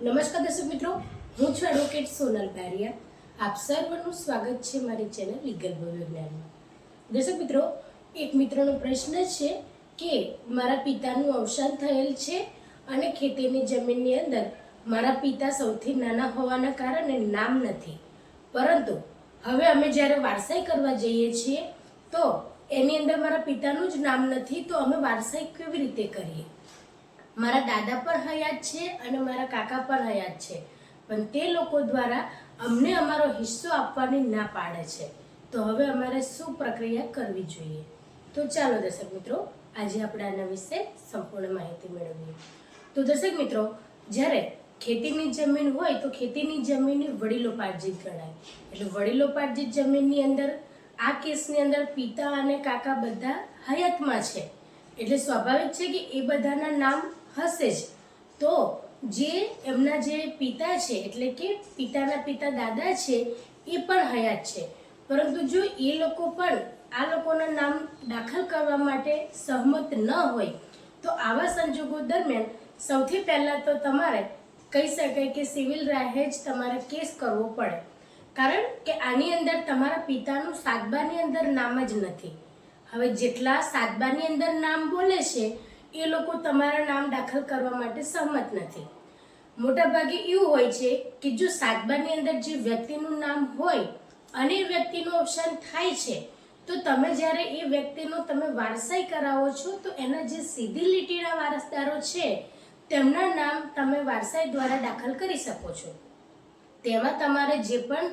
નમસ્કાર દર્શક મિત્રો, હું છું એડવોકેટ સોનલ બારિયા. આપ સર્વનું સ્વાગત છે મારી ચેનલ લીગલ વિજ્ઞાનમાં. દર્શક મિત્રો, એક મિત્રનો પ્રશ્ન છે કે મારા પિતાનું અવસાન થયેલ છે અને ખેતીની જમીનની અંદર મારા પિતા સૌથી નાના હોવાના કારણે નામ નથી, પરંતુ હવે અમે જ્યારે વારસાઈ કરવા જઈએ છીએ તો એની અંદર મારા પિતાનું જ નામ નથી, તો અમે વારસાઈ કેવી રીતે કરીએ? મારા દાદા પણ હયાત છે અને મારા કાકા પણ હયાત છે, પણ તે લોકો દ્વારા અમને અમારો હિસ્સો આપવાની ના પાડે છે. તો હવે અમારે શું પ્રક્રિયા કરવી જોઈએ? તો ચાલો દર્શક મિત્રો, આજે આપણે આના વિશે સંપૂર્ણ માહિતી મેળવીએ. તો દર્શક મિત્રો, જ્યારે ખેતીની જમીન હોય તો ખેતીની જમીનની વડીલોપાર્જિત ગણાય. એટલે વડીલોપાર્જિત જમીનની અંદર આ કેસની અંદર પિતા અને કાકા બધા હયાતમાં છે, એટલે સ્વાભાવિક છે કે એ બધાના નામ હશે જ. તો જે એમના જે પિતા છે, એટલે કે પિતાના પિતા દાદા છે, એ પણ હયાત છે, પરંતુ જો એ લોકો પણ આ લોકોના નામ દાખલ કરવા માટે સહમત ન હોય તો આવા સંજોગો દરમિયાન સૌથી પહેલાં તો તમારે કહી શકાય કે સિવિલ રાહે જ તમારે કેસ કરવો પડે, કારણ કે આની અંદર તમારા પિતાનું સાતબાની અંદર નામ જ નથી. હવે જેટલા સાતબાની અંદર નામ બોલે છે એ લોકો તમારા નામ દાખલ કરવા માટે સહમત નથી. મોટાભાગે એવું હોય છે કે જો સાતબાની અંદર જે વ્યક્તિનું નામ હોય અને એ વ્યક્તિનું અવસાન થાય છે તો તમે જ્યારે એ વ્યક્તિનો તમે વારસાઈ કરાવો છો તો એના જે સીધી લીટીના વારસદારો છે તેમના નામ તમે વારસાઈ દ્વારા દાખલ કરી શકો છો. તેમાં તમારે જે પણ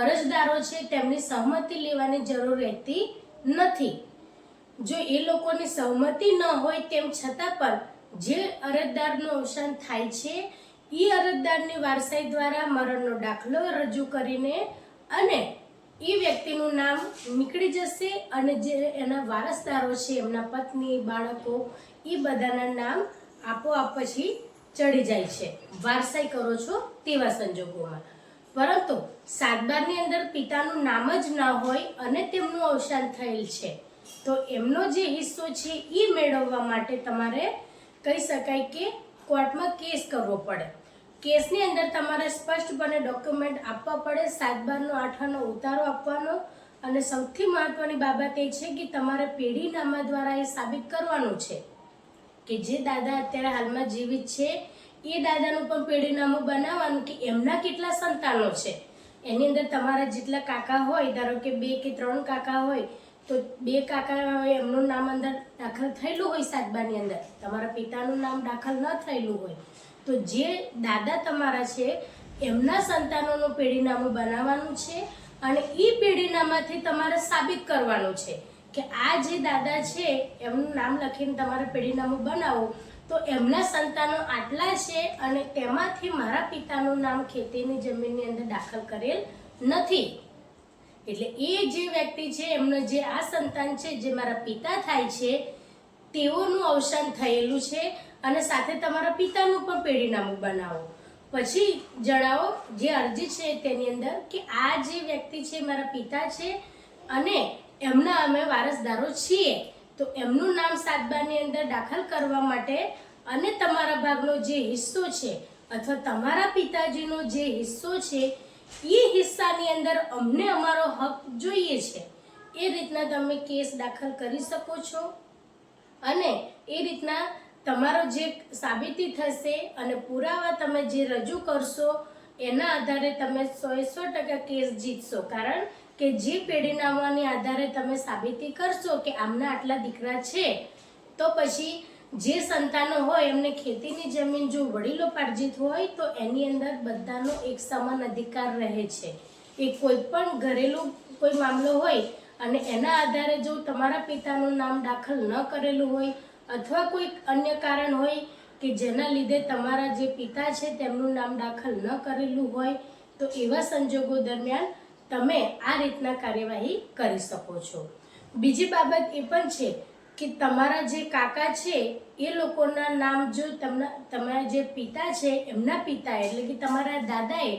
અરજદારો છે તેમની સહમતિ લેવાની જરૂર રહેતી નથી. જો એ લોકોની સહમતિ ન હોય તેમ છતાં પણ જે અરજદારનું અવસાન થાય છે એ અરજદારની વારસાઈ દ્વારા મરણનો દાખલો રજૂ કરીને અને એ વ્યક્તિનું નામ નીકળી જશે અને જે એના વારસદારો છે એમના પત્ની, બાળકો, એ બધાના નામ આપોઆપ પછી ચડી જાય છે વારસાઈ કરો છો તેવા સંજોગોમાં. પરંતુ સાતબારની અંદર પિતાનું નામ જ ના હોય અને તેમનું અવસાન થયેલ છે તો એમનો જે હિસ્સો છે એ મેળવવા માટે તમારે કહી શકાય કે કોર્ટમાં કેસ કરવો પડે. કેસની અંદર તમારે સ્પષ્ટપણે ડોક્યુમેન્ટ આપવા પડે, સાતબારનો આઠાનો ઉતારો આપવાનો, અને સૌથી મહત્વની બાબત એ છે કે તમારે પેઢીનામા દ્વારા એ સાબિત કરવાનું છે કે જે દાદા અત્યારે હાલમાં જીવિત છે એ દાદાનું પણ પેઢીનામું બનાવવાનું કે એમના કેટલા સંતાનો છે. એની અંદર તમારા જેટલા કાકા હોય, ધારો કે 2 કે 3 કાકા હોય તો 2 કાકા હોય એમનું નામ અંદર દાખલ થયેલું હોય સાતબાની અંદર, તમારા પિતાનું નામ દાખલ ન થયેલું હોય, તો જે દાદા તમારા છે એમના સંતાનોનું પેઢીનામું બનાવવાનું છે અને એ પેઢીનામાથી તમારે સાબિત કરવાનું છે કે આ જે દાદા છે એમનું નામ લખીને તમારે પેઢીનામું બનાવો તો એમના સંતાનો આટલા છે અને તેમાંથી મારા પિતાનું નામ ખેતીની જમીનની અંદર દાખલ કરેલ નથી. એટલે એ જે વ્યક્તિ છે એમનો જે આ સંતાન છે જે મારા પિતા થાય છે તેઓનું અવસાન થયેલું છે અને સાથે તમારા પિતાનું પણ પેઢીનામું બનાવો. પછી જણાવો જે અરજી છે તેની અંદર કે આ જે વ્યક્તિ છે મારા પિતા છે અને એમના અમે વારસદારો છીએ, તો એમનું નામ સાતબાની અંદર દાખલ કરવા માટે અને તમારા ભાગનો જે હિસ્સો છે અથવા તમારા પિતાજીનો જે હિસ્સો છે એ હિસ્સાની અંદર અમને અમારો હક જોઈએ છે, એ રીતના તમે કેસ દાખલ કરી શકો છો. અને એ રીતના તમારો જે સાબિતી થશે અને પુરાવા તમે જે રજૂ કરશો એના આધારે તમે 100% કેસ જીતશો, કારણ કે જે પેઢીનામાની આધારે તમે સાબિતી કરશો કે આમના આટલા દીકરા છે તો પછી જે સંતાનો હોય એમને ખેતીની જમીન જો વડીલોપાર્જિત હોય તો એની અંદર બધાનો એક સમાન અધિકાર રહે છે. એ કોઈ પણ ઘરેલું કોઈ મામલો હોય અને એના આધારે જો તમારા પિતાનું નામ દાખલ ન કરેલું હોય અથવા કોઈ અન્ય કારણ હોય કે જેના લીધે તમારા જે પિતા છે તેમનું નામ દાખલ ન કરેલું હોય તો એવા સંજોગો દરમિયાન તમે આ રીતના કાર્યવાહી કરી શકો છો. બીજી બાબત એ પણ છે કે તમારા જે કાકા છે એ લોકોના નામ જો તમારા જે પિતા છે એમના પિતા એટલે કે તમારા દાદાએ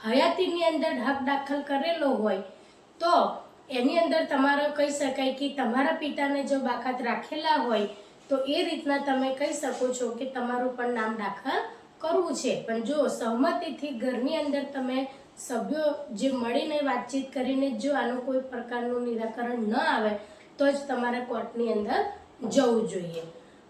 હયાતીની અંદર હક દાખલ કરેલો હોય તો એની અંદર તમારે કહી શકાય કે તમારા પિતાને જો બાકાત રાખેલા હોય તો એ રીતના તમે કહી શકો છો કે તમારું પણ નામ દાખલ કરવું છે, પણ જો સહમતિથી ઘરની અંદર તમે સભ્યો જે મળીને વાતચીત કરીને જો આનું કોઈ પ્રકારનું નિરાકરણ ન આવે તો જ તમારે કોર્ટની અંદર જવું જોઈએ.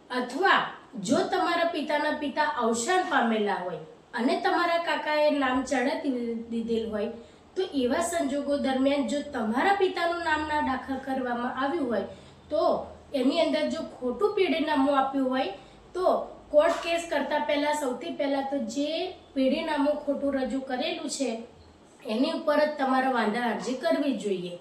અથવા જો તમારા પિતાના પિતા અવસાન પામેલા હોય અને તમારા કાકાએ નામ ચડાવી દીધેલ હોય તો એવા સંજોગો દરમિયાન જો તમારા પિતાનું નામ ના દાખલ કરવામાં આવ્યું હોય તો એની અંદર જો ખોટું પેઢીનામું આપ્યું હોય તો કોર્ટ કેસ કરતા પહેલા સૌથી પહેલા તો જે પેઢીનામું ખોટું રજૂ કરેલું છે એની ઉપર જ તમારે વાંધા અરજી કરવી જોઈએ.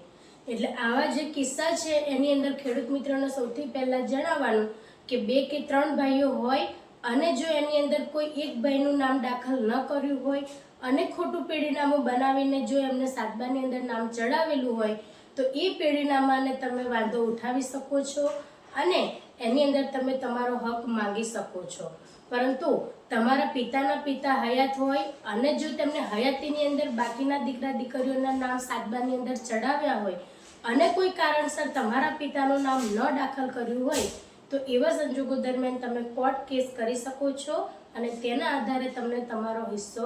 એટલે આવા જે કિસ્સા છે એની અંદર ખેડૂત મિત્રોને સૌથી પહેલા જણાવવાનું કે 2 કે 3 ભાઈઓ હોય અને જો એની અંદર કોઈ એક ભાઈનું નામ દાખલ ન કર્યું હોય અને ખોટું પેઢીનામું બનાવીને જો એમને સાતબાની અંદર નામ ચડાવેલું હોય તો એ પેઢીનામાને તમે વાંધો ઉઠાવી શકો છો અને એની અંદર તમે તમારો હક માંગી શકો છો. પરંતુ તમારા પિતાના પિતા હયાત હોય અને જો તેમને હયાતીની અંદર બાકીના દીકરા દીકરીઓના નામ સાતબાની અંદર ચડાવ્યા હોય અને કોઈ કારણસર તમારા પિતાનું નામ ન દાખલ કર્યું હોય તો એવા સંજોગો દરમિયાન તમે કોર્ટ કેસ કરી શકો છો અને તેના આધારે તમને તમારો હિસ્સો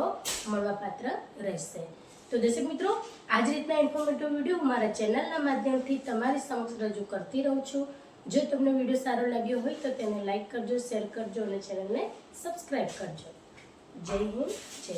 મળવાપાત્ર રહેશે. તો દર્શક મિત્રો, આ જ રીતના ઇન્ફોર્મેટિવ વિડીયો મારા ચેનલના માધ્યમથી તમારી સમક્ષ રજૂ કરતી રહું છું. જો તમને વિડીયો સારો લાગ્યો હોય તો તેને લાઈક કરજો, શેર કરજો અને ચેનલને સબસ્ક્રાઈબ કરજો. જય હિન્દ, જય